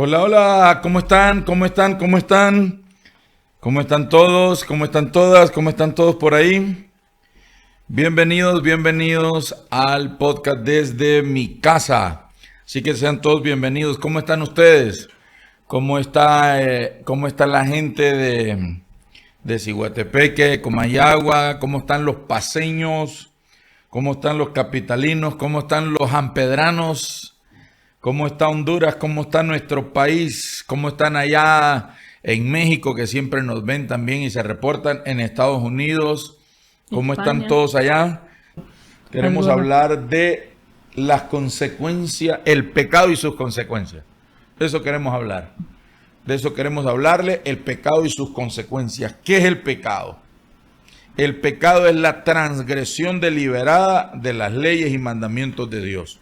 Hola, hola, ¿cómo están? ¿Cómo están? ¿Cómo están? ¿Cómo están todos? ¿Cómo están todas? ¿Cómo están todos por ahí? Bienvenidos, bienvenidos al podcast desde mi casa. Así que sean todos bienvenidos. ¿Cómo están ustedes? ¿Cómo está la gente de Ciguatepeque, Comayagua? ¿Cómo están los paceños? ¿Cómo están los capitalinos? ¿Cómo están los ampedranos? ¿Cómo está Honduras? ¿Cómo está nuestro país? ¿Cómo están allá en México, que siempre nos ven también y se reportan? En Estados Unidos, ¿cómo están todos allá? Queremos hablar de las consecuencias, el pecado y sus consecuencias. De eso queremos hablar. De eso queremos hablarle, el pecado y sus consecuencias. ¿Qué es el pecado? El pecado es la transgresión deliberada de las leyes y mandamientos de Dios.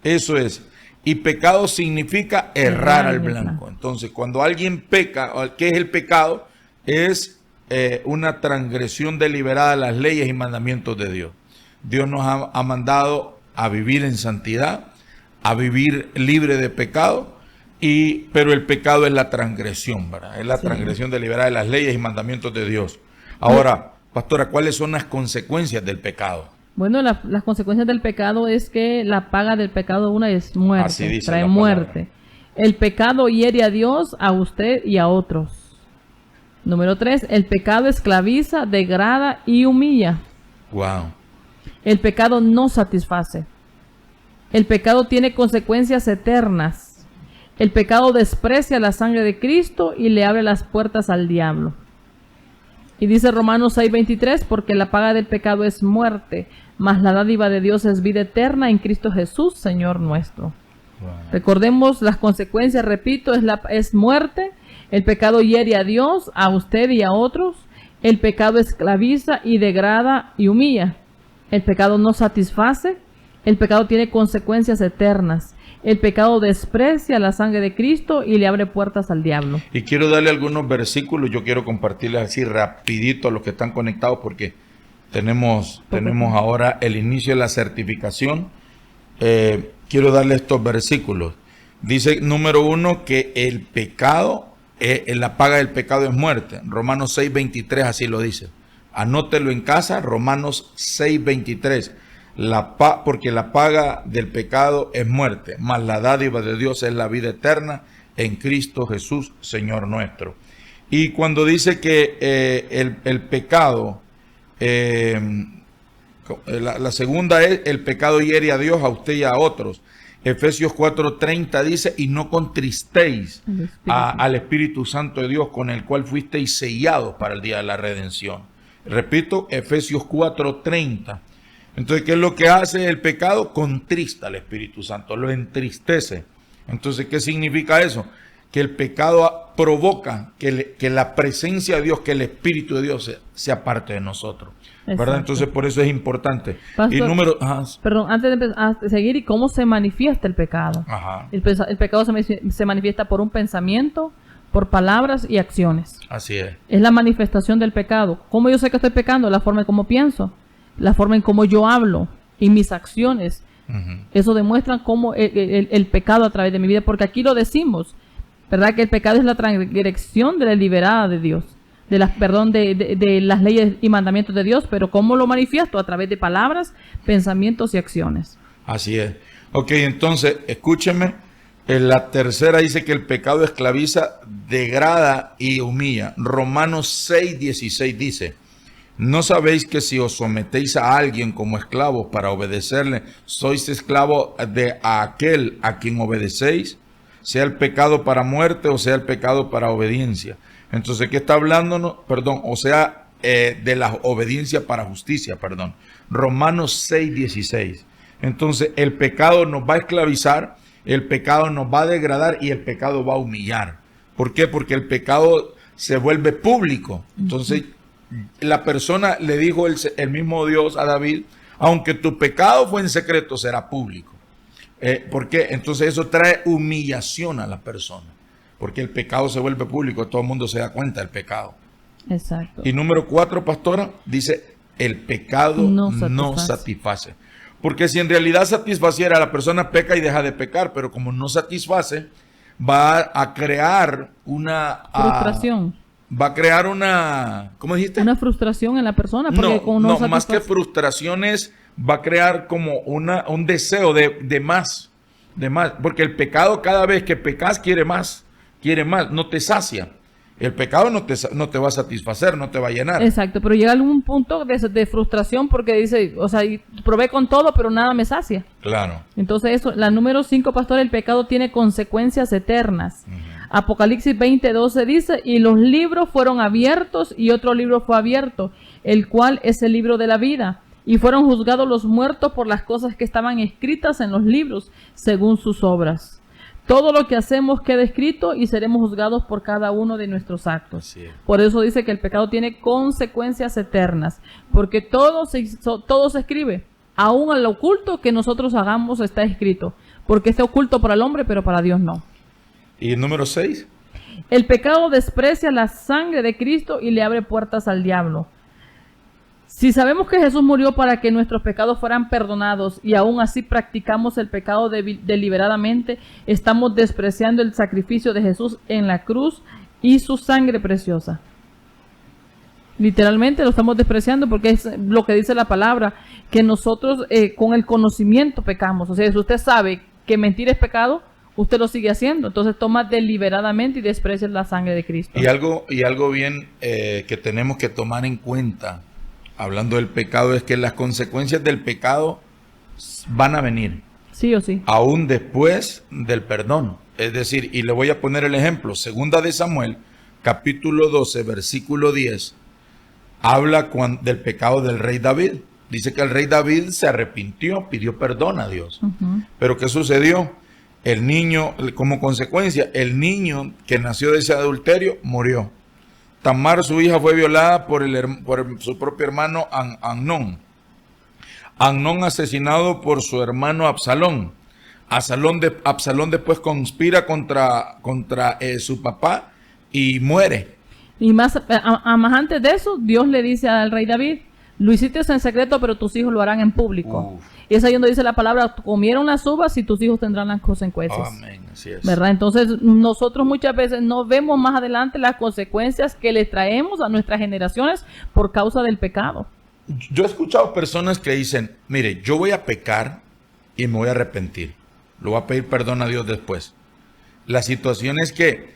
Eso es. Y pecado significa errar al blanco. Entonces, cuando alguien peca, ¿qué es el pecado? Es una transgresión deliberada de las leyes y mandamientos de Dios. Dios nos ha mandado a vivir en santidad, a vivir libre de pecado, pero el pecado es la transgresión, ¿verdad? Es la transgresión deliberada de las leyes y mandamientos de Dios. Ahora, pastora, ¿cuáles son las consecuencias del pecado? Bueno, las consecuencias del pecado es que la paga del pecado una es muerte, así dice, trae muerte. El pecado hiere a Dios, a usted y a otros. Número 3, el pecado esclaviza, degrada y humilla. Wow. El pecado no satisface. El pecado tiene consecuencias eternas. El pecado desprecia la sangre de Cristo y le abre las puertas al diablo. Y dice Romanos 6:23, porque la paga del pecado es muerte, mas la dádiva de Dios es vida eterna en Cristo Jesús, Señor nuestro. Wow. Recordemos las consecuencias, repito, es muerte. El pecado hiere a Dios, a usted y a otros. El pecado esclaviza y degrada y humilla. El pecado no satisface. El pecado tiene consecuencias eternas. El pecado desprecia la sangre de Cristo y le abre puertas al diablo. Y quiero darle algunos versículos, yo quiero compartirles así rapidito a los que están conectados porque tenemos ahora el inicio de la certificación. Quiero darle estos versículos. Dice, número 1, que el pecado, la paga del pecado es muerte. Romanos 6:23 así lo dice. Anótelo en casa, Romanos 6:23. Porque la paga del pecado es muerte, mas la dádiva de Dios es la vida eterna en Cristo Jesús, Señor nuestro. Y cuando dice que el pecado, la segunda es el pecado hiere a Dios, a usted y a otros. Efesios 4:30 dice, y no contristéis al Espíritu Santo de Dios, con el cual fuisteis sellados para el día de la redención. Repito, Efesios 4:30. Entonces, ¿qué es lo que hace el pecado? Contrista al Espíritu Santo, lo entristece. Entonces, ¿qué significa eso? Que el pecado provoca que la presencia de Dios, que el Espíritu de Dios sea parte de nosotros. ¿Verdad? Entonces, por eso es importante. Pastor, y perdón, antes de empezar a seguir, ¿y cómo se manifiesta el pecado? Ajá. El pecado se manifiesta por un pensamiento, por palabras y acciones. Así es. Es la manifestación del pecado. ¿Cómo yo sé que estoy pecando? La forma en cómo pienso, la forma en cómo yo hablo y mis acciones. Eso demuestra cómo el pecado a través de mi vida, porque aquí lo decimos, ¿verdad? Que el pecado es la transgresión de la liberada de Dios, de las leyes y mandamientos de Dios, pero ¿cómo lo manifiesto? A través de palabras, pensamientos y acciones. Así es. Ok, entonces, escúcheme, en la tercera dice que el pecado esclaviza, degrada y humilla. Romanos 6:16 dice, ¿no sabéis que si os sometéis a alguien como esclavos para obedecerle, sois esclavos de aquel a quien obedecéis? Sea el pecado para muerte o sea el pecado para obediencia. Entonces, ¿qué está hablándonos? Perdón, o sea, de la obediencia para justicia, perdón. Romanos 6:16. Entonces, el pecado nos va a esclavizar, el pecado nos va a degradar y el pecado va a humillar. ¿Por qué? Porque el pecado se vuelve público. Entonces, la persona le dijo el mismo Dios a David, aunque tu pecado fue en secreto, será público. ¿Por qué? Entonces eso trae humillación a la persona, porque el pecado se vuelve público, todo el mundo se da cuenta del pecado. Exacto. Y número 4, pastora, dice, el pecado no satisface. Porque si en realidad satisfaciera, la persona peca y deja de pecar, pero como no satisface, va a crear frustración. Va a crear una, ¿cómo dijiste? Una frustración en la persona. Porque No, más que frustraciones, va a crear como un deseo de más, porque el pecado cada vez que pecas quiere más, no te sacia. El pecado no te va a satisfacer, no te va a llenar. Exacto, pero llega algún punto de frustración porque dice, o sea, probé con todo, pero nada me sacia. Claro. Entonces eso, la número 5, pastor, el pecado tiene consecuencias eternas. Apocalipsis 20:12 dice, y los libros fueron abiertos y otro libro fue abierto, el cual es el libro de la vida. Y fueron juzgados los muertos por las cosas que estaban escritas en los libros, según sus obras. Todo lo que hacemos queda escrito y seremos juzgados por cada uno de nuestros actos. Por eso dice que el pecado tiene consecuencias eternas, porque todo se escribe. Aún al oculto que nosotros hagamos está escrito, porque está oculto para el hombre, pero para Dios no. ¿Y el número 6? El pecado desprecia la sangre de Cristo y le abre puertas al diablo. Si sabemos que Jesús murió para que nuestros pecados fueran perdonados y aún así practicamos el pecado deliberadamente, estamos despreciando el sacrificio de Jesús en la cruz y su sangre preciosa. Literalmente lo estamos despreciando porque es lo que dice la palabra, que nosotros con el conocimiento pecamos. O sea, si usted sabe que mentir es pecado, usted lo sigue haciendo. Entonces toma deliberadamente y desprecia la sangre de Cristo. Y algo bien que tenemos que tomar en cuenta, hablando del pecado, es que las consecuencias del pecado van a venir. Sí o sí. Aún después del perdón. Es decir, y le voy a poner el ejemplo, 2 de Samuel, capítulo 12, versículo 10, habla del pecado del rey David. Dice que el rey David se arrepintió, pidió perdón a Dios. Pero ¿qué sucedió? El niño, como consecuencia, el niño que nació de ese adulterio murió. Tamar, su hija, fue violada por su propio hermano Amnón. Amnón asesinado por su hermano Absalón. Absalón después conspira contra su papá y muere. Y más antes de eso, Dios le dice al rey David, lo hiciste en secreto, pero tus hijos lo harán en público. Y es ahí donde dice la palabra, comieron las uvas y tus hijos tendrán las consecuencias. Amén, así es. ¿Verdad? Entonces nosotros muchas veces no vemos más adelante las consecuencias que le traemos a nuestras generaciones por causa del pecado. Yo he escuchado personas que dicen, mire, yo voy a pecar y me voy a arrepentir. Lo voy a pedir perdón a Dios después. La situación es que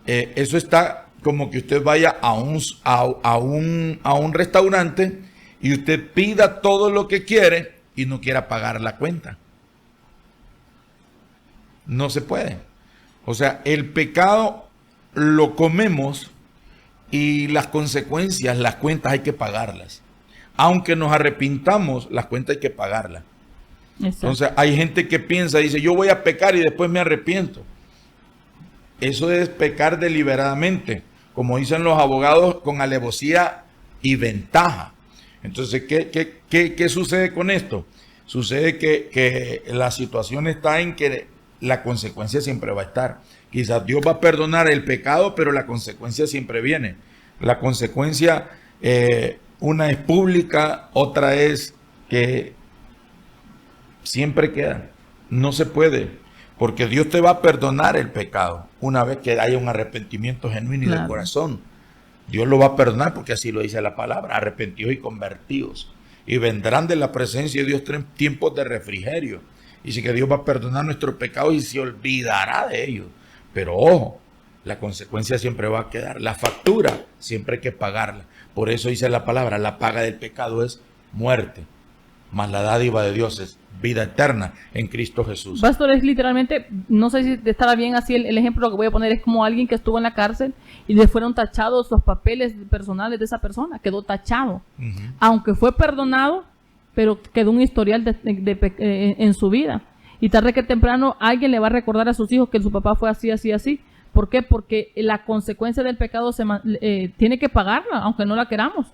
eso está como que usted vaya a un restaurante y usted pida todo lo que quiere y no quiera pagar la cuenta. No se puede. O sea, el pecado lo comemos y las consecuencias, las cuentas hay que pagarlas. Aunque nos arrepintamos, las cuentas hay que pagarlas. Exacto. Entonces hay gente que piensa, dice, yo voy a pecar y después me arrepiento. Eso es pecar deliberadamente, como dicen los abogados, con alevosía y ventaja. Entonces, ¿qué sucede con esto? Sucede que la situación está en que la consecuencia siempre va a estar. Quizás Dios va a perdonar el pecado, pero la consecuencia siempre viene. La consecuencia, una es pública, otra es que siempre queda. No se puede, porque Dios te va a perdonar el pecado una vez que haya un arrepentimiento genuino y de corazón. Dios lo va a perdonar porque así lo dice la palabra, arrepentidos y convertidos. Y vendrán de la presencia de Dios tiempos de refrigerio. Dice que Dios va a perdonar nuestros pecados y se olvidará de ellos. Pero ojo, la consecuencia siempre va a quedar. La factura siempre hay que pagarla. Por eso dice la palabra, la paga del pecado es muerte, mas la dádiva de Dios es vida eterna en Cristo Jesús. Pastor, es literalmente, no sé si estará bien así el ejemplo que voy a poner, es como alguien que estuvo en la cárcel y le fueron tachados los papeles personales de esa persona, quedó tachado. Aunque fue perdonado, pero quedó un historial en su vida. Y tarde que temprano alguien le va a recordar a sus hijos que su papá fue así, así, así. ¿Por qué? Porque la consecuencia del pecado tiene que pagarla, aunque no la queramos.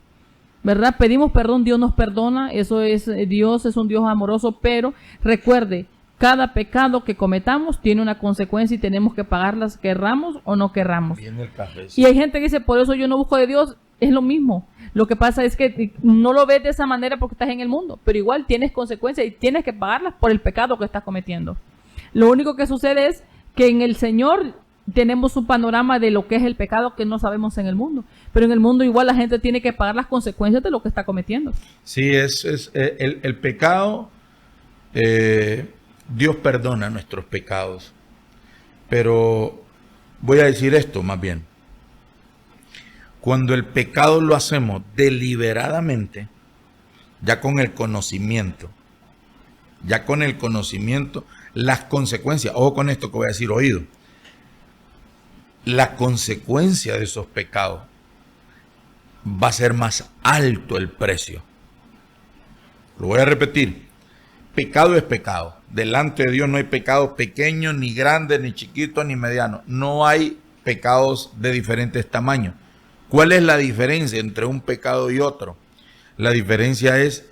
¿Verdad? Pedimos perdón, Dios nos perdona, eso es, Dios es un Dios amoroso, pero recuerde, cada pecado que cometamos tiene una consecuencia y tenemos que pagarlas, querramos o no querramos. Viene el café, sí. Y hay gente que dice, por eso yo no busco de Dios, es lo mismo. Lo que pasa es que no lo ves de esa manera porque estás en el mundo, pero igual tienes consecuencias y tienes que pagarlas por el pecado que estás cometiendo. Lo único que sucede es que en el Señor tenemos un panorama de lo que es el pecado que no sabemos en el mundo. Pero en el mundo igual la gente tiene que pagar las consecuencias de lo que está cometiendo. Sí, el pecado, Dios perdona nuestros pecados. Pero voy a decir esto más bien. Cuando el pecado lo hacemos deliberadamente, ya con el conocimiento, las consecuencias, ojo con esto que voy a decir, oído, la consecuencia de esos pecados va a ser más alto el precio. Lo voy a repetir, pecado es pecado. Delante de Dios no hay pecados pequeños, ni grandes, ni chiquitos, ni medianos. No hay pecados de diferentes tamaños. ¿Cuál es la diferencia entre un pecado y otro? La diferencia es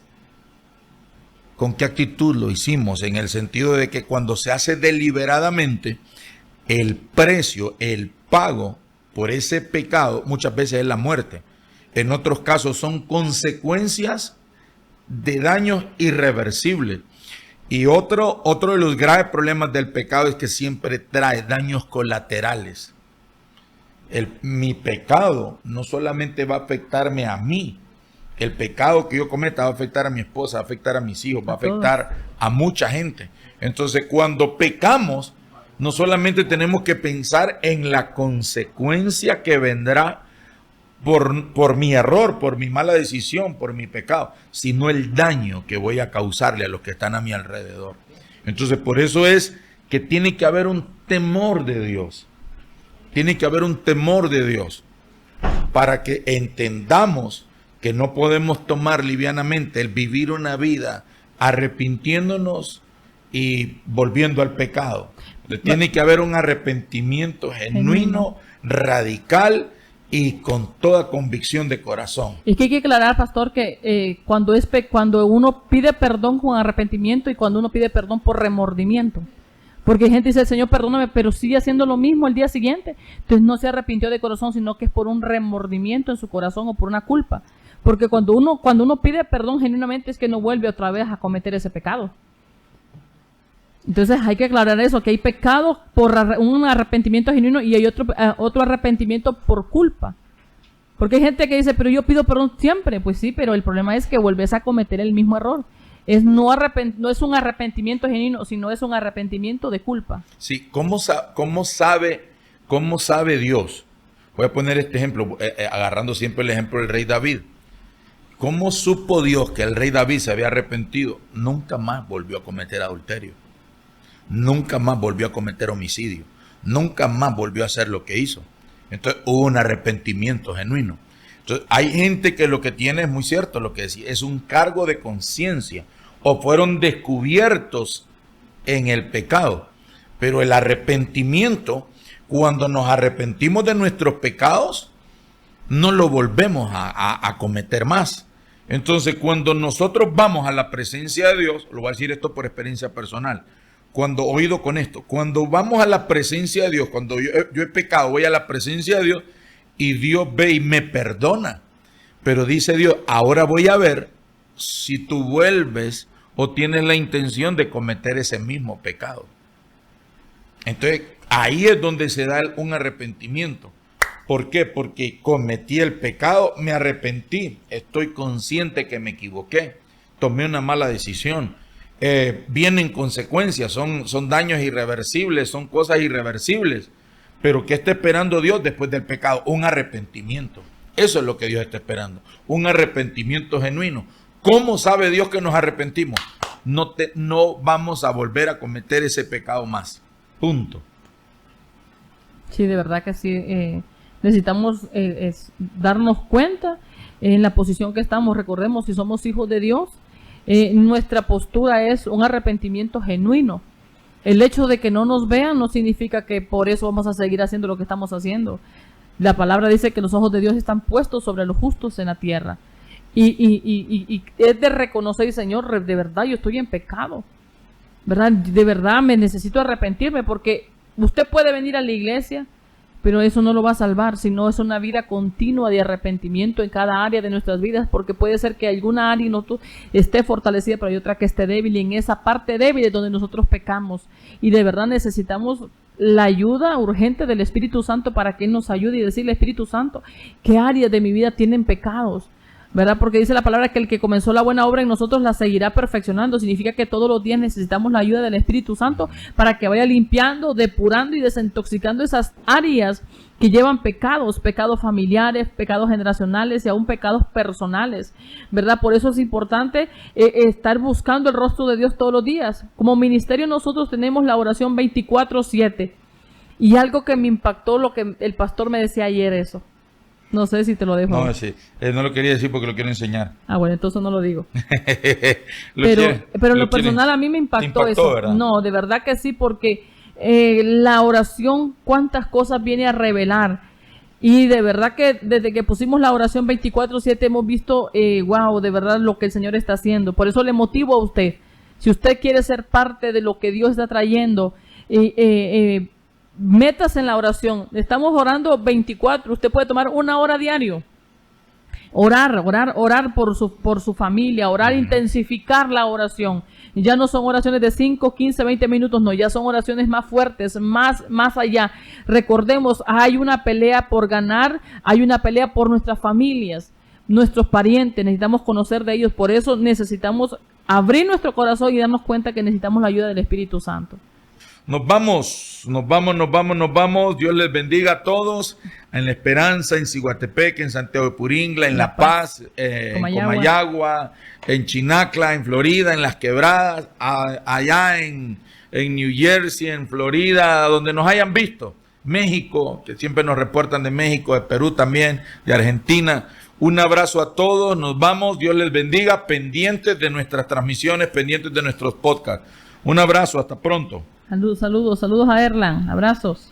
con qué actitud lo hicimos, en el sentido de que cuando se hace deliberadamente, el precio, el pago por ese pecado muchas veces es la muerte. En otros casos son consecuencias de daños irreversibles. Y otro de los graves problemas del pecado es que siempre trae daños colaterales. Mi pecado no solamente va a afectarme a mí, el pecado que yo cometa va a afectar a mi esposa, va a afectar a mis hijos, va a afectar a mucha gente. Entonces, cuando pecamos, no solamente tenemos que pensar en la consecuencia que vendrá por mi error, por mi mala decisión, por mi pecado, sino el daño que voy a causarle a los que están a mi alrededor. Entonces, por eso es que tiene que haber un temor de Dios. Tiene que haber un temor de Dios para que entendamos que no podemos tomar livianamente el vivir una vida arrepintiéndonos y volviendo al pecado. Tiene que haber un arrepentimiento genuino, radical y con toda convicción de corazón. Y que hay que aclarar, pastor, que cuando uno pide perdón con arrepentimiento y cuando uno pide perdón por remordimiento. Porque hay gente que dice, Señor, perdóname, pero sigue haciendo lo mismo el día siguiente. Entonces no se arrepintió de corazón, sino que es por un remordimiento en su corazón o por una culpa. Porque cuando uno pide perdón genuinamente es que no vuelve otra vez a cometer ese pecado. Entonces hay que aclarar eso, que hay pecado por un arrepentimiento genuino y hay otro arrepentimiento por culpa. Porque hay gente que dice, pero yo pido perdón siempre. Pues sí, pero el problema es que vuelves a cometer el mismo error. No es un arrepentimiento genuino, sino es un arrepentimiento de culpa. Sí, ¿cómo sabe Dios? Voy a poner este ejemplo, agarrando siempre el ejemplo del rey David. ¿Cómo supo Dios que el rey David se había arrepentido? Nunca más volvió a cometer adulterio. Nunca más volvió a cometer homicidio. Nunca más volvió a hacer lo que hizo. Entonces hubo un arrepentimiento genuino. Entonces hay gente que lo que tiene es muy cierto lo que decía, es un cargo de conciencia o fueron descubiertos en el pecado. Pero el arrepentimiento, cuando nos arrepentimos de nuestros pecados, no lo volvemos a cometer más. Entonces cuando nosotros vamos a la presencia de Dios, lo voy a decir esto por experiencia personal, cuando vamos a la presencia de Dios, cuando yo he pecado, voy a la presencia de Dios y Dios ve y me perdona. Pero dice Dios, ahora voy a ver si tú vuelves o tienes la intención de cometer ese mismo pecado. Entonces ahí es donde se da un arrepentimiento. ¿Por qué? Porque cometí el pecado, me arrepentí, estoy consciente que me equivoqué, tomé una mala decisión. Vienen consecuencias, son daños irreversibles, son cosas irreversibles. Pero ¿qué está esperando Dios después del pecado? Un arrepentimiento. Eso es lo que Dios está esperando. Un arrepentimiento genuino. ¿Cómo sabe Dios que nos arrepentimos? No vamos a volver a cometer ese pecado más. Punto. Sí, de verdad que sí. Necesitamos darnos cuenta en la posición que estamos. Recordemos, si somos hijos de Dios, nuestra postura es un arrepentimiento genuino. El hecho de que no nos vean no significa que por eso vamos a seguir haciendo lo que estamos haciendo. La palabra dice que los ojos de Dios están puestos sobre los justos en la tierra. Y es de reconocer, Señor, de verdad yo estoy en pecado, ¿verdad? De verdad me necesito arrepentirme, porque usted puede venir a la iglesia, pero eso no lo va a salvar, sino es una vida continua de arrepentimiento en cada área de nuestras vidas, porque puede ser que alguna área esté fortalecida, pero hay otra que esté débil, y en esa parte débil es donde nosotros pecamos. Y de verdad necesitamos la ayuda urgente del Espíritu Santo para que Él nos ayude y decirle, Espíritu Santo, ¿qué áreas de mi vida tienen pecados? ¿Verdad? Porque dice la palabra que el que comenzó la buena obra en nosotros la seguirá perfeccionando. Significa que todos los días necesitamos la ayuda del Espíritu Santo para que vaya limpiando, depurando y desintoxicando esas áreas que llevan pecados familiares, pecados generacionales y aún pecados personales, ¿verdad? Por eso es importante estar buscando el rostro de Dios todos los días. Como ministerio nosotros tenemos la oración 24/7 y algo que me impactó lo que el pastor me decía ayer eso. No sé si te lo dejo. No, sí. No lo quería decir porque lo quiero enseñar. Ah, bueno, entonces no lo digo. pero en lo personal a mí me impactó eso. ¿Verdad? No, de verdad que sí, porque la oración, cuántas cosas viene a revelar. Y de verdad que desde que pusimos la oración 24/7 hemos visto, wow, de verdad lo que el Señor está haciendo. Por eso le motivo a usted. Si usted quiere ser parte de lo que Dios está trayendo, métase en la oración. Estamos orando 24. Usted puede tomar 1 hora diario. Orar por su familia, orar, intensificar la oración. Ya no son oraciones de 5, 15, 20 minutos, no, ya son oraciones más fuertes, más allá. Recordemos, hay una pelea por ganar, hay una pelea por nuestras familias, nuestros parientes, necesitamos conocer de ellos, por eso necesitamos abrir nuestro corazón y darnos cuenta que necesitamos la ayuda del Espíritu Santo. Nos vamos. Dios les bendiga a todos. En La Esperanza, en Ciguatepec, en Santiago de Puringla, en La Paz, en Comayagua, en Chinacla, en Florida, en Las Quebradas, allá en New Jersey, en Florida, donde nos hayan visto. México, que siempre nos reportan de México, de Perú también, de Argentina. Un abrazo a todos. Nos vamos. Dios les bendiga. Pendientes de nuestras transmisiones, pendientes de nuestros podcasts. Un abrazo. Hasta pronto. Saludos a Erlan, abrazos.